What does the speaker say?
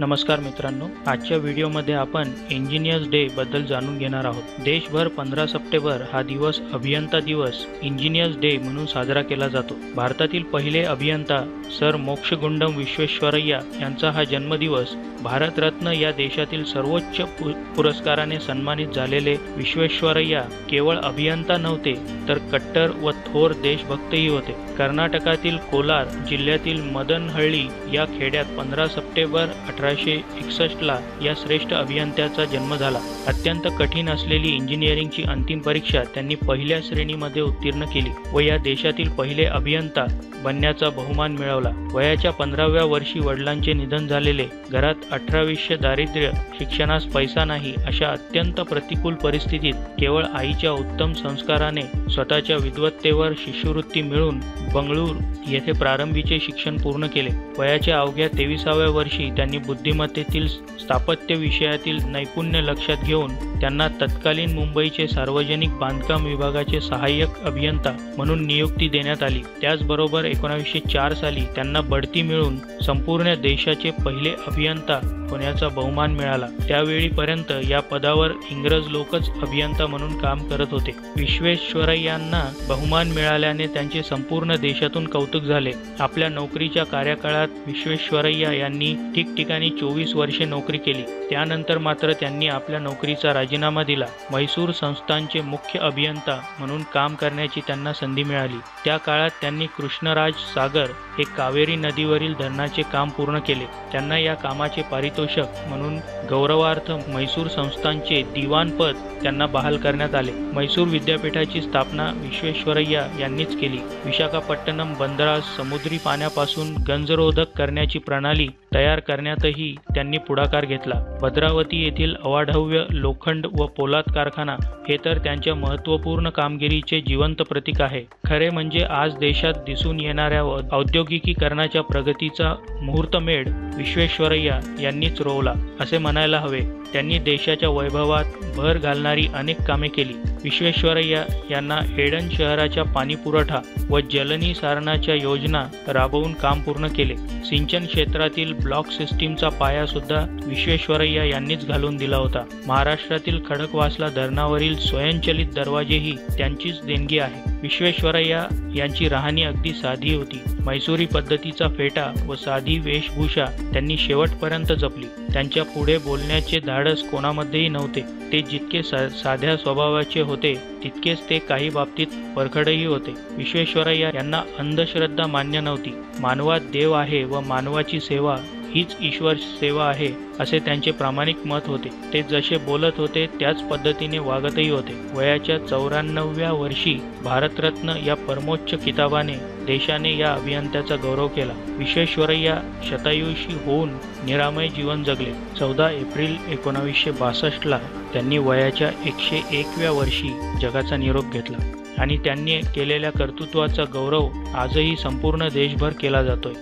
नमस्कार मित्रांनो, आजच्या व्हिडिओमध्ये आपण इंजिनियर्स डे बद्दल जाणून घेणार आहोत। देशभर 15 सप्टेंबर हा दिवस अभियंता दिवस इंजिनियर्स डे म्हणून साजरा केला जातो। भारतातील पहिले अभियंता सर मोक्षगुंडम विश्वेश्वरय्या यांचा हा जन्मदिवस भारतरत्न या देशातील सर्वोच्च पुरस्काराने सन्मानित झालेले विश्वेश्वरय्या केवळ अभियंता नव्हते तर कट्टर व थोर देशभक्तही होते। कर्नाटकातील कोलार जिल्ह्यातील मदनहळ्ळी या खेड्यात 15 सप्टेंबर 1861 ला या श्रेष्ठ अभियंत्याचा जन्म झाला। अत्यंत कठीण असलेली इंजिनिअरिंगची अंतिम परीक्षा त्यांनी पहिल्या श्रेणीमध्ये उत्तीर्ण केली व या देशातील पहिले अभियंता बनण्याचा बहुमान मिळवला। वयाच्या 15व्या वर्षी वडिलांचे निधन झालेले, घरात 18 दारिद्र्य, शिक्षणास पैसा नाही अशा अत्यंत प्रतिकूल परिस्थितीत केवळ आईच्या उत्तम संस्काराने स्वतःच्या विद्वत्तेवर शिष्यवृत्ती मिळवून बंगळूर येथे प्रारंभीचे शिक्षण पूर्ण केले। वयाच्या अवघ्या 23व्या वर्षी त्यांनी बुद्धिमत्तेतील स्थापत्य विषयातील नैपुण्य लक्षात घेऊन त्यांना तत्कालीन मुंबईचे सार्वजनिक बांधकाम विभागाचे सहाय्यक अभियंता म्हणून नियुक्ती देण्यात आली। त्याचबरोबर 1904 साली त्यांना बढती मिळून संपूर्ण देशाचे पहिले अभियंता होण्याचा बहुमान मिळाला। त्यावेळीपर्यंत या पदावर इंग्रज लोकच अभियंता म्हणून काम करत होते। विश्वेश्वरय्यांना बहुमान मिळाल्याने त्यांचे संपूर्ण देशातून कौतुक झाले। आपल्या नोकरीच्या कार्यकाळात विश्वेश्वरय्या यांनी ठिकठिकाणी 24 वर्षे नोकरी केली। त्यानंतर मात्र त्यांनी आपल्या नोकरीचा राजीनामा दिला। म्हैसूर संस्थानचे मुख्य अभियंता म्हणून काम करण्याची त्यांना संधी मिळाली। त्या काळात त्यांनी कृष्णराज सागर हे कावेरी नदीवरील धरणाचे काम पूर्ण केले। त्यांना या कामाचे पारितोषिक म्हणून गौरवार्थ म्हैसूर संस्थानचे दिवाण पद त्यांना बहाल करण्यात आले। म्हैसूर विद्यापीठाची स्थापना विश्वेश्वरय्या यांनीच केली। विशाखापट्टणम बंदरास समुद्री पाण्यापासून गंजरोधक करण्याची प्रणाली तयार करण्यातही त्यांनी पुढाकार घेतला। भद्रावती येथील अवाढव्य लोखंड व पोलाद कारखाना हे तर त्यांच्या महत्त्वपूर्ण कामगिरीचे जिवंत प्रतीक आहे। खरे म्हणजे आज देशात दिसून येणाऱ्या औद्योगिकीकरणाच्या प्रगतीचा मुहूर्तमेढ विश्वेश्वरय्या यांनीच रोवला असे म्हणायला हवे। त्यांनी देशाच्या वैभवात भर घालणारी अनेक कामे केली। विश्वेश्वरय्या यांना एडन शहराच्या पाणीपुरवठा व जलनिसारणाच्या योजना राबवून काम पूर्ण केले। सिंचन क्षेत्रातील ब्लॉक सिस्टीमचा पाया सुद्धा विश्वेश्वरय्या यांनीच घालून दिला होता। महाराष्ट्रातील खडकवासला धरणावरील स्वयंचलित दरवाजेही त्यांचीच देणगी आहे। विश्वेश्वरय्या यांची राहणी अगदी साधी होती। मैसूरी पद्धतीचा फेटा व साधी वेशभूषा त्यांनी शेवटपर्यंत जपली। त्यांच्या पुढे बोलण्याचे धाडस कोणामध्येही नव्हते। ते जितके साध्या स्वभावाचे होते तितकेच ते काही बाबतीत परखडही होते। विश्वेश्वरय्या यांना अंधश्रद्धा मान्य नव्हती। मानवात देव आहे व मानवाची सेवा हीच ईश्वर सेवा आहे असे त्यांचे प्रामाणिक मत होते। ते जसे बोलत होते त्याच पद्धतीने वागतही होते। वयाच्या 94व्या वर्षी भारतरत्न या परमोच्च किताबाने देशाने या अभियंत्याचा गौरव केला। विश्वेश्वरय्या शतायुषी होऊन निरामय जीवन जगले। 14 एप्रिल 1962 ला त्यांनी वयाच्या 101व्या वर्षी जगाचा निरोप घेतला आणि त्यांनी केलेल्या कर्तृत्वाचा गौरव आजही संपूर्ण देशभर केला जातोय।